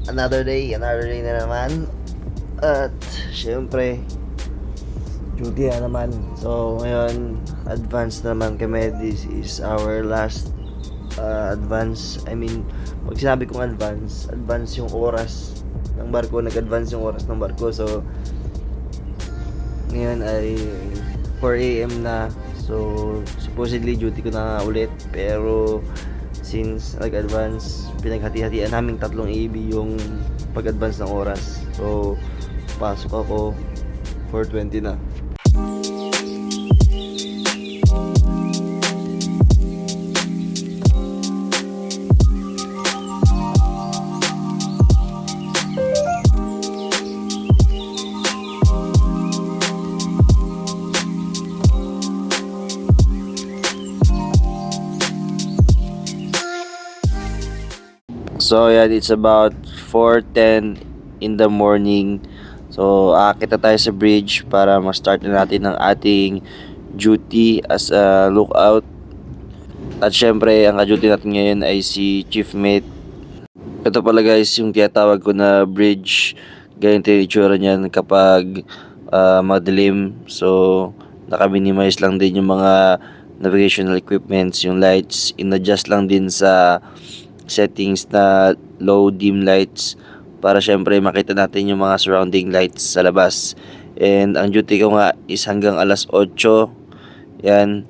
Another day na naman. At syempre, duty na naman. So ngayon, advance naman kami. This is our last advance. I mean, pag sinabi kong advance yung oras ng barko. Nag-advance yung oras ng barko. So ngayon ay 4 AM na. So supposedly duty ko na ulit. Pero since nag-advance, pinaghati-hatian naming tatlong AB yung pag-advance ng oras. So pasok ako 4:20 na. So yeah, it's about 4:10 in the morning. So aakit na tayo sa bridge para ma-start na natin ang ating duty as a lookout. At syempre, ang ka-duty natin ngayon ay si Chief Mate. Ito pala guys yung tinatawag ko na bridge. Ganito yung itsura niyan kapag madilim. So naka-minimize lang din yung mga navigational equipments, yung lights. In-adjust lang din sa settings na low dim lights para syempre makita natin yung mga surrounding lights sa labas. And ang duty ko nga is hanggang alas 8. Yan.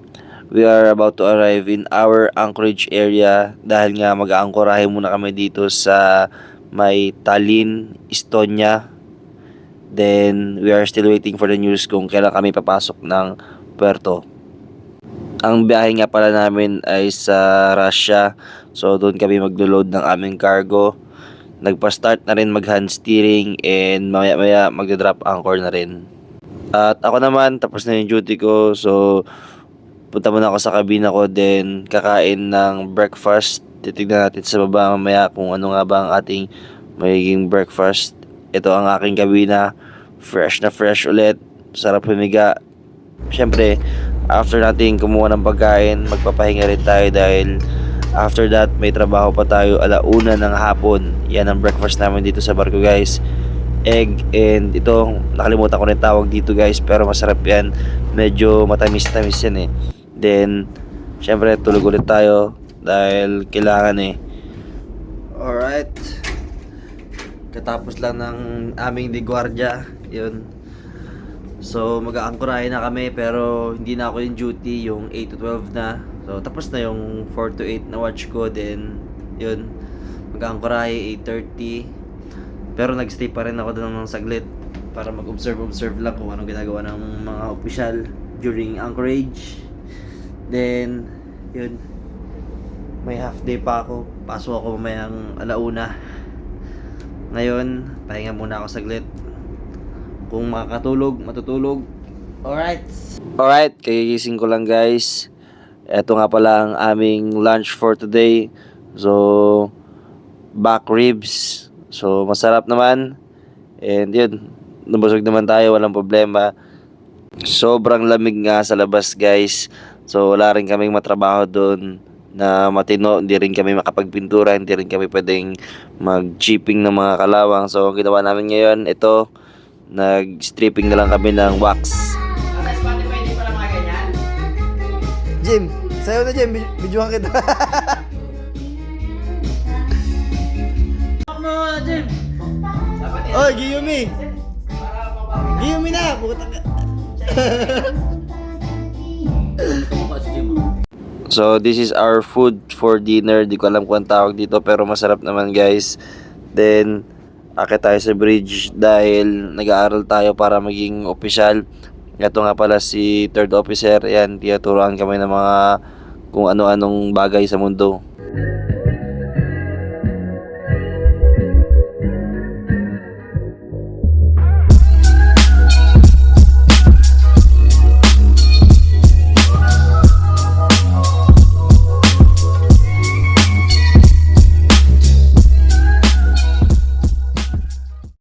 We are about to arrive in our anchorage area dahil nga mag-aangkorahe muna kami dito sa may Tallinn, Estonia. Then we are still waiting for the news kung kailan kami papasok ng puerto. Ang biyahe nga pala namin ay sa Russia. So doon kami maglo-load ng aming cargo. Nagpa-start na rin mag-hand steering and maya-maya magda-drop anchor na rin. At ako naman, tapos na yung duty ko. So punta muna ako sa kabina ko, then kakain ng breakfast. Titignan natin sa baba mamaya kung ano nga ba ang ating magiging breakfast. Ito ang aking kabina. Fresh na fresh ulit. Sarap humiga. Siyempre, after natin kumuha ng pagkain, magpapahinga rin tayo dahil after that, may trabaho pa tayo 1:00 ng hapon. Yan ang breakfast namin dito sa barko guys. Egg and ito, nakalimutan ko rin tawag dito guys, pero masarap yan. Medyo matamis-tamis yan eh. Then, syempre tulog ulit tayo dahil kailangan eh. Alright. Katapos lang ng aming digwardya. Yun. So mag-aangkorahe na kami pero hindi na ako yung duty, yung 8 to 12 na. So tapos na yung 4 to 8 na watch ko, then yun, mag-aangkorahe 8:30. Pero nagstay pa rin ako doon ng saglit para mag-observe lang kung anong ginagawa ng mga opisyal during anchorage. Then yun, may half day pa ako. Pasok ako mamayang 1:00. Ngayon, pahinga muna ako saglit. Kung makakatulog, matutulog. Alright, kagigising ko lang guys. Ito nga pala ang aming lunch for today. So, back ribs. So, masarap naman. And yun, nabusog naman tayo, walang problema. Sobrang lamig nga sa labas guys. So, wala rin kaming matrabaho doon na matino. Hindi rin kami makapagpintura. Hindi rin kami pwedeng mag-chipping ng mga kalawang. So, ang ginawa namin ngayon, ito, nag-stripping na lang kami ng wax. Sa Spotify di pala mga ganyan? Jim, sayo na Jim, videohan kita. Mo, Jim! Dapat yan. Oy, Giyumi! Para mapapagod. Giyumi na! Puta ka. So, this is our food for dinner. Di ko alam kung ang tawag dito, pero masarap naman guys. Then, akit tayo sa bridge dahil nag-aaral tayo para maging opisyal. Ito nga pala si third officer. Yan, tinuturuan kami ng mga kung ano-anong bagay sa mundo.